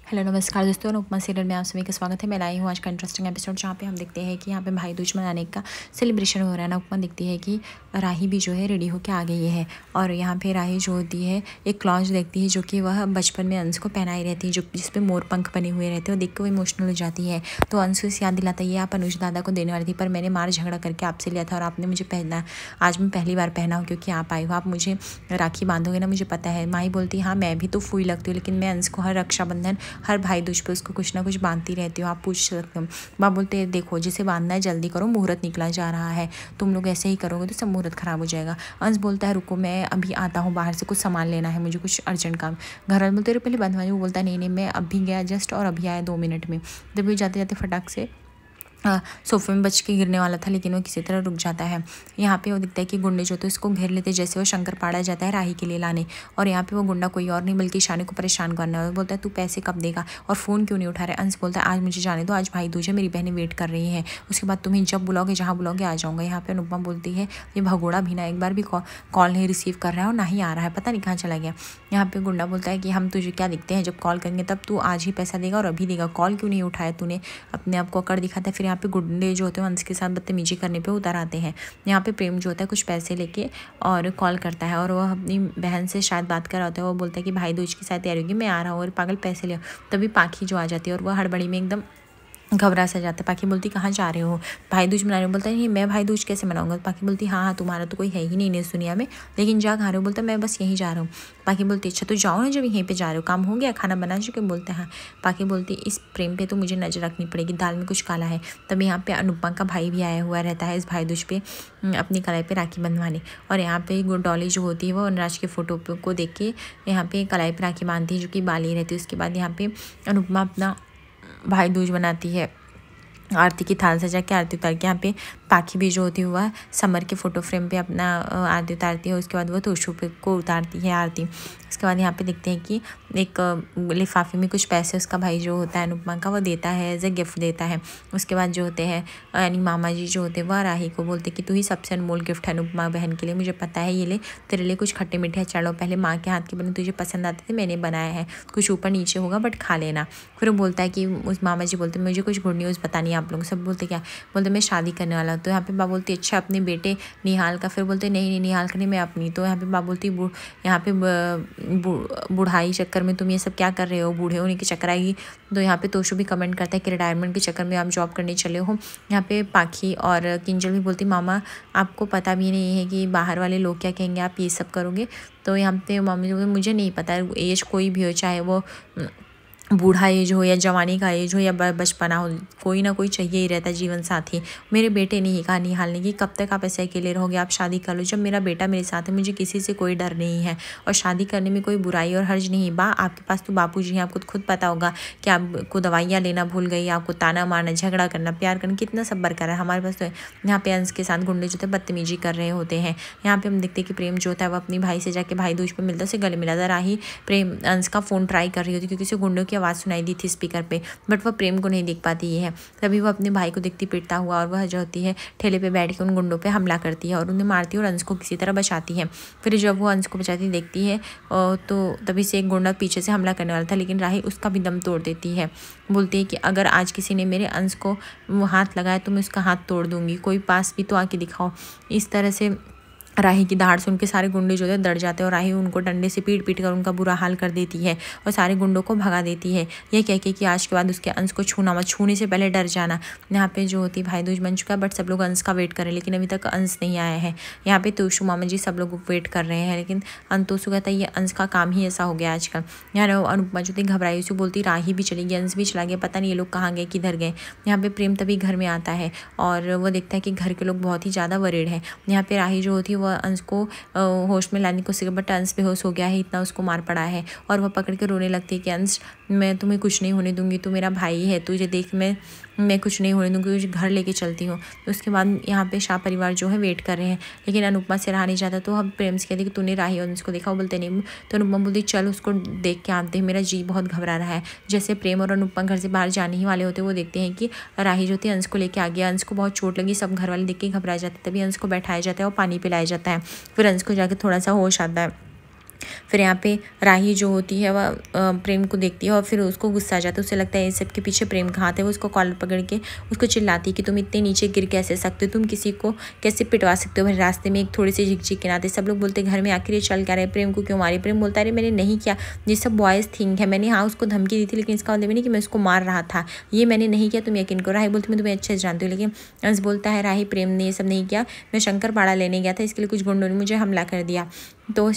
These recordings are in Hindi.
हेलो नमस्कार दोस्तों, उपमा सीरियल में आप सभी का स्वागत है। मैं लाई हूँ आज का इंटरेस्टिंग एपिसोड, जहाँ पे हम देखते हैं कि यहाँ पे भाई दूज मनाने का सेलिब्रेशन हो रहा है ना। उपमा दिखती है कि राही भी जो है रेडी होकर आ गई है और यहाँ पे राही जो होती है एक क्लॉथ देखती है जो कि वह बचपन में अंश को पहनाई रहती है, जो जिसपे मोर पंख बने हुए रहते हैं। वो देख के वो इमोशनल हो जाती है। तो अंश से याद दिलाता है, ये आप अनुज दादा को देने वाली थी, पर मैंने मार झगड़ा करके आपसे लिया था और आपने मुझे पहना। आज मैं पहली बार पहना हूँ क्योंकि आप आई हो, आप मुझे राखी बांधोगे ना, मुझे पता है। माही बोलती हाँ मैं भी तो फूई लगती हूँ, लेकिन मैं अंश को हर रक्षाबंधन हर भाई दूज पे उसको कुछ ना कुछ बांधती रहती हो, आप पूछ सकते हो। माँ बोलते हैं देखो जिसे बांधना है जल्दी करो, मुहूर्त निकला जा रहा है, तुम लोग ऐसे ही करोगे तो सब मुहूर्त खराब हो जाएगा। अंश बोलता है रुको मैं अभी आता हूँ, बाहर से कुछ सामान लेना है मुझे, कुछ अर्जेंट काम। घर वाले बोलते पहले बंधवाई। वो बोलता है नहीं मैं अभी गया जस्ट और अभी आया 2 मिनट में। जब वो जाते जाते फटाक से सोफे में बच के गिरने वाला था, लेकिन वो किसी तरह रुक जाता है। यहाँ पे वो दिखता है कि गुंडे जो तो इसको घेर लेते, जैसे वो शंकर पाड़ा जाता है राही के लिए लाने। और यहाँ पे वो गुंडा कोई और नहीं बल्कि ईशानी को परेशान करना है। बोलता है तू पैसे कब देगा और फ़ोन क्यों नहीं उठा रहा है। अंश बोलता है आज मुझे जाने दो, आज भाई दूज है, मेरी बहनें वेट कर रही हैं, उसके बाद तुम्हें जब बुलाओगे जहाँ बुलाओगे आ जाऊँगा। यहाँ पे अनुपमा बोलती है ये भगोड़ा भी ना एक बार भी कॉल नहीं रिसीव कर रहा है और ना ही आ रहा है, पता नहीं कहाँ चला गया। यहाँ पे गुंडा बोलता है कि हम तुझे क्या दिखते हैं, जब कॉल करेंगे तब तू आज ही पैसा देगा और अभी देगा, कॉल क्यों नहीं उठाया तूने, अपने आप को अकड़ दिखाता है। फिर यहाँ पे गुंडे जो होते हैं अंश के साथ बदतमीजी करने पे उतर आते हैं। यहाँ पे प्रेम जो होता है कुछ पैसे लेके और कॉल करता है और वह अपनी बहन से शायद बात कर रहा होता है। वो बोलता है कि भाई दूज की शायद तैयारी होगी, मैं आ रहा हूँ, और पागल पैसे ले। तभी पाखी जो आ जाती है और वह हड़बड़ी में एकदम घबरा सा जाता है। पाखी बोलती कहाँ जा रहे हो, भाई दूज मनाने। बोलता है नहीं मैं भाई दूज कैसे मनाऊंगा। पाखी बोलती हाँ तुम्हारा तो कोई है ही नहीं इस दुनिया में, लेकिन जा कहाँ रहे हो। बोलता मैं बस यहीं जा रहा हूँ। पाखी बोलती अच्छा तो जाओ ना, जब यहीं पे जा रहे हो काम हो गया, खाना बना चुके। बोलते हाँ। पाखी बोलती इस प्रेम पे तो मुझे नजर रखनी पड़ेगी, दाल में कुछ काला है। तब यहाँ पे अनुपमा का भाई भी आया हुआ रहता है इस भाई दूज पे अपनी कलाई पे राखी बंधवाने। और यहाँ पे डॉली जो होती है वो अनुराज के फोटो को देख के यहाँ पे कलाई पे राखी बांधती है जो कि बाली रहती है। उसके बाद यहाँ पे अनुपमा अपना भाई दूज बनाती है, आरती की थाल सजा के आरती उतार के। यहाँ पे पाखी भी जो होती है वह समर के फोटो फ्रेम पे अपना आरती उतारती है। उसके बाद वह तोशु पे को उतारती है आरती। उसके बाद यहाँ पे देखते हैं कि एक लिफाफे में कुछ पैसे उसका भाई जो होता है अनुपमा का वो देता है, एज ए गिफ्ट देता है। उसके बाद जो होते हैं यानी मामा जी जो होते हैं वह राही को बोलते कि तू ही सबसे अनमोल गिफ्ट है अनुपमा बहन के लिए, मुझे पता है, ये ले तेरे लिए कुछ खट्टे मीठे चढ़ो, पहले माँ के हाथ के बने तुझे पसंद आते थे, मैंने बनाया है, कुछ ऊपर नीचे होगा बट खा लेना। फिर वो बोलता है कि उस मामा जी बोलते मुझे कुछ गुड न्यूज़ बतानी है आप लोग। सब बोलते क्या, बोलते मैं शादी करने वाला हूँ। तो यहाँ पे माँ बोलती अच्छा अपने बेटे निहाल का। फिर बोलते नहीं नहीं निहाल का नहीं, मैं अपनी। तो यहाँ पे माँ बोलती यहाँ पे बुढ़ाई चक्कर में तुम ये सब क्या कर रहे हो, बूढ़े होने के चक्कर आएगी। तो यहाँ पे तोशु भी कमेंट करता है कि रिटायरमेंट के चक्कर में आप जॉब करने चले हो। यहाँ पे पाखी और किंजल भी बोलती मामा आपको पता भी नहीं है कि बाहर वाले लोग क्या कहेंगे, आप ये सब करोगे। तो यहाँ पे मम्मी जो मुझे नहीं पता, एज कोई भी हो, चाहे वो बूढ़ा एज हो या जवानी का एज हो या बचपना हो, कोई ना कोई चाहिए ही रहता है जीवन साथी। मेरे बेटे ने ही कहा निहाल ने कि कब तक आप ऐसे अकेले रहोगे, आप शादी कर लो, जब मेरा बेटा मेरे साथ है मुझे किसी से कोई डर नहीं है और शादी करने में कोई बुराई और हर्ज नहीं। बा आपके पास तो बापू जी हैं, आपको खुद पता होगा कि आपको दवाइयाँ लेना भूल गई, आपको ताना मारना, झगड़ा करना, प्यार करना, कितना सब बरकरार है। हमारे पास तो यहाँ पे अंश के साथ गुंडे जो थे बदतमीजी कर रहे होते हैं। यहाँ पे हम देखते हैं कि प्रेम जो होता है वो अपनी भाई से जाके भाई दूज पे मिलता, से गले मिलाता। राही प्रेम अंश का फ़ोन ट्राई कर रही होती क्योंकि उसे गुंडों की आवाज़ सुनाई दी थी स्पीकर पे, बट वह प्रेम को नहीं देख पाती ये है। तभी वो अपने भाई को देखती पिटता हुआ और वह जो होती है ठेले पे बैठ के उन गुंडों पे हमला करती है और उन्हें मारती है और अंश को किसी तरह बचाती है। फिर जब वो अंश को बचाती देखती है तो तभी से एक गुंडा पीछे से हमला करने वाला था, लेकिन राही उसका भी दम तोड़ देती है। बोलती है कि अगर आज किसी ने मेरे अंश को हाथ लगाया तो मैं उसका हाथ तोड़ दूंगी, कोई पास भी तो आके दिखाओ। इस तरह से राही की दहाड़ सुन के सारे गुंडे जो है डर जाते हैं और राही उनको डंडे से पीट पीट कर उनका बुरा हाल कर देती है और सारे गुंडों को भगा देती है, ये कह के कि आज के बाद उसके अंश को छूना मत, छूने से पहले डर जाना। यहाँ पे जो होती भाई दूज बन चुका है बट सब लोग अंश का वेट कर रहे हैं, लेकिन अभी तक अंश नहीं आया है। यहाँ पे तोशु मामा जी सब लोग वेट कर रहे हैं, लेकिन तोशु कहता है ये अंश का काम ही ऐसा हो गया आजकल। यहाँ अनुपमा जो थी घबराई उसे बोलती राही भी चली गई, अंश भी चला गया, पता नहीं ये लोग कहाँ गए किधर गए। यहाँ पे प्रेम तभी घर में आता है और वो देखता है कि घर के लोग बहुत ही ज़्यादा वरीड हैं। यहाँ पे राही जो होती है वह अंश को होश में लाने को सीखा, बट अंश बेहोश हो गया है, इतना उसको मार पड़ा है और वह पकड़ के रोने लगती है कि अंश मैं तुम्हें कुछ नहीं होने दूंगी, तू मेरा भाई है, तुझे देख मैं कुछ नहीं होने दूंगी, तुझे घर लेके चलती हूँ। तो उसके बाद यहाँ पे शाह परिवार जो है वेट कर रहे हैं, लेकिन अनुपमा से रहा नहीं जाता। तो अब प्रेम से कहती कि तूने राही और उसको देखा, वो बोलते नहीं। तो अनुपमा बोलती चल उसको देख के आते हैं, मेरा जी बहुत घबरा रहा है। जैसे प्रेम और अनुपमा घर से बाहर जाने ही वाले होते वो देखते हैं कि राही जो थी अंश को लेके आ गया, अंश को बहुत चोट लगी, सब घर वाले देख के घबरा जाते। तभी अंश को बैठाया जाता है और पानी पिलाया जाता है। फिर अंश को जाके थोड़ा सा होश आता है। फिर यहाँ पे राही जो होती है वह प्रेम को देखती है और फिर उसको गुस्सा आ जाता है। उसे लगता है इस सब के पीछे प्रेम का हाथ है। वो उसको कॉलर पकड़ के उसको चिल्लाती है कि तुम इतने नीचे गिर कैसे सकते हो, तुम किसी को कैसे पिटवा सकते हो भरे रास्ते में एक थोड़ी सी झिकझिक के नाते। सब लोग बोलते घर में आखिर ये चल क्या रहा है, प्रेम को क्यों मारी। प्रेम बोलता है अरे मैंने नहीं किया, ये सब बॉयज़ थिंक है, मैंने हाँ उसको धमकी दी थी लेकिन इसका मतलब नहीं कि मैं उसको मार रहा था, ये मैंने नहीं किया, तुम यकीन करो। राही बोलती मैं तुम्हें अच्छे से जानती हूँ। लेकिन अंश बोलता है राही प्रेम ने ये सब नहीं किया, मैं शंकर पाड़ा लेने गया था, इसके लिए कुछ गुंडों ने मुझे हमला कर दिया। तो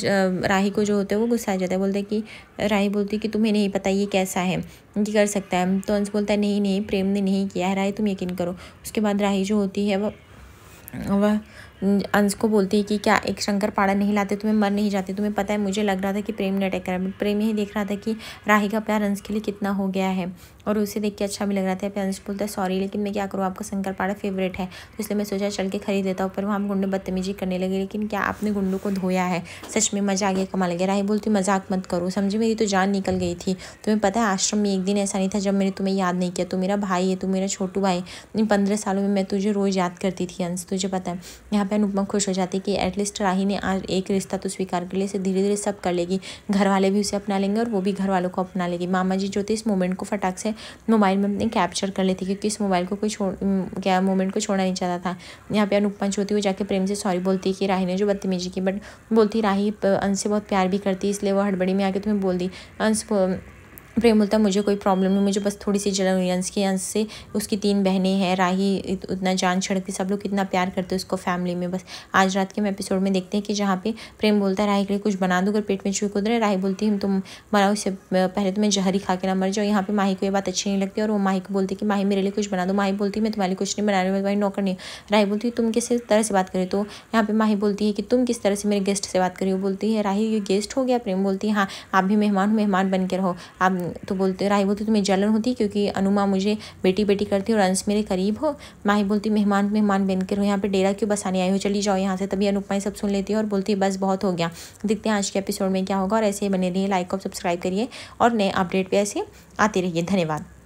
राही को जो होता है वो गुस्सा आ जाता है। बोलते कि राही बोलती कि तुम्हें नहीं पता ये कैसा है, ये कर सकता है। तो अंश बोलता है नहीं नहीं प्रेम ने नहीं किया है राही, तुम यकीन करो। उसके बाद राही जो होती है वह अंश को बोलती है कि क्या एक शंकर पाड़ा नहीं लाते, तुम्हें मर नहीं जाते। तुम्हें पता है मुझे लग रहा था कि प्रेम ने अटैक करा, बट प्रेम यही देख रहा था कि राही का प्यार अंश के लिए कितना हो गया है और उसे देख के अच्छा भी लग रहा था। फिर अंश बोलता है सॉरी लेकिन मैं क्या करूँ, आपका शंकर पाड़ा फेवरेट है तो इसलिए मैं सोचा चल के खरीद देता हूँ। पर वहाँ गुंडे बदतमीजी करने लगे। लेकिन क्या आपने गुंडों को धोया है, सच में मज़ा आ गया, कमाल गया। राही बोलती मजाक मत करो, समझी मेरी तो जान निकल गई थी। तुम्हें पता है आश्रम में एक दिन ऐसा नहीं था जब मैंने तुम्हें याद नहीं किया। तू मेरा भाई है, तू मेरा छोटू भाई। इन 15 सालों में मैं तुझे रोज़ याद करती थी अंश, तुझे पता है। यहाँ पर अनुपमा खुश हो जाती कि एटलीस्ट राही ने आज एक रिश्ता तो स्वीकार कर लिया, इसे धीरे धीरे सब कर लेगी। घर वाले भी उसे अपना लेंगे और वो भी घर वालों को अपना लेगी। मामा जी जो थे इस मोमेंट को फटाक से मोबाइल में अपने कैप्चर कर लेती क्योंकि इस मोबाइल को कोई मोमेंट को छोड़ना नहीं चाहता था। यहाँ पे अनुपमा जो होती है वो जाके प्रेम से सॉरी बोलती है कि राही ने जो बदतमीजी की, बट बोलती राही अंश से बहुत प्यार भी करती है इसलिए वो हड़बड़ी में आके तुम्हें बोल दी। अंश प्रेम बोलता है मुझे कोई प्रॉब्लम नहीं, मुझे बस थोड़ी सी जलन हुई अंश की। अंश से उसकी 3 बहनें हैं, राही उतना जान छड़ती, सब लोग कितना प्यार करते हैं उसको फैमिली में। बस आज रात के हम एपिसोड में देखते हैं कि जहाँ पे प्रेम बोलता है राही के लिए कुछ बना दो अगर पेट में चूहे कूद रहे। राही बोलती है तुम मराओ, इससे पहले तुम्हें जहर ही खा के ना मर जाओ। यहाँ पे माही को ये बात अच्छी नहीं लगती और वो माही को बोलती है कि माही मेरे लिए कुछ बना दो। माही बोलती है मैं तुम्हारे लिए कुछ नहीं बना रही, मैं तुम्हारी नौकर नहीं। राही बोलती है तुम किस तरह से बात करी। तो यहाँ पे माही बोलती है कि तुम किस तरह से मेरे गेस्ट से बात करी। वो बोलती है राही ये गेस्ट हो गया। प्रेम बोलती है हाँ आप भी मेहमान बन के रहो आप। तो बोलते राही बोलती तुम्हें जलन होती क्योंकि अनुमा मुझे बेटी बेटी करती और अंश मेरे करीब हो। माही बोलती मेहमान बन के रहो, यहाँ पे डेरा क्यों बसाने आई हो, चली जाओ यहाँ से। तभी अनुपमा सब सुन लेती है और बोलती है बस बहुत हो गया। देखते हैं आज के एपिसोड में क्या होगा और ऐसे ही बने रहिए, लाइक और सब्सक्राइब करिए और नए अपडेट पे ऐसे आते रहिए। धन्यवाद।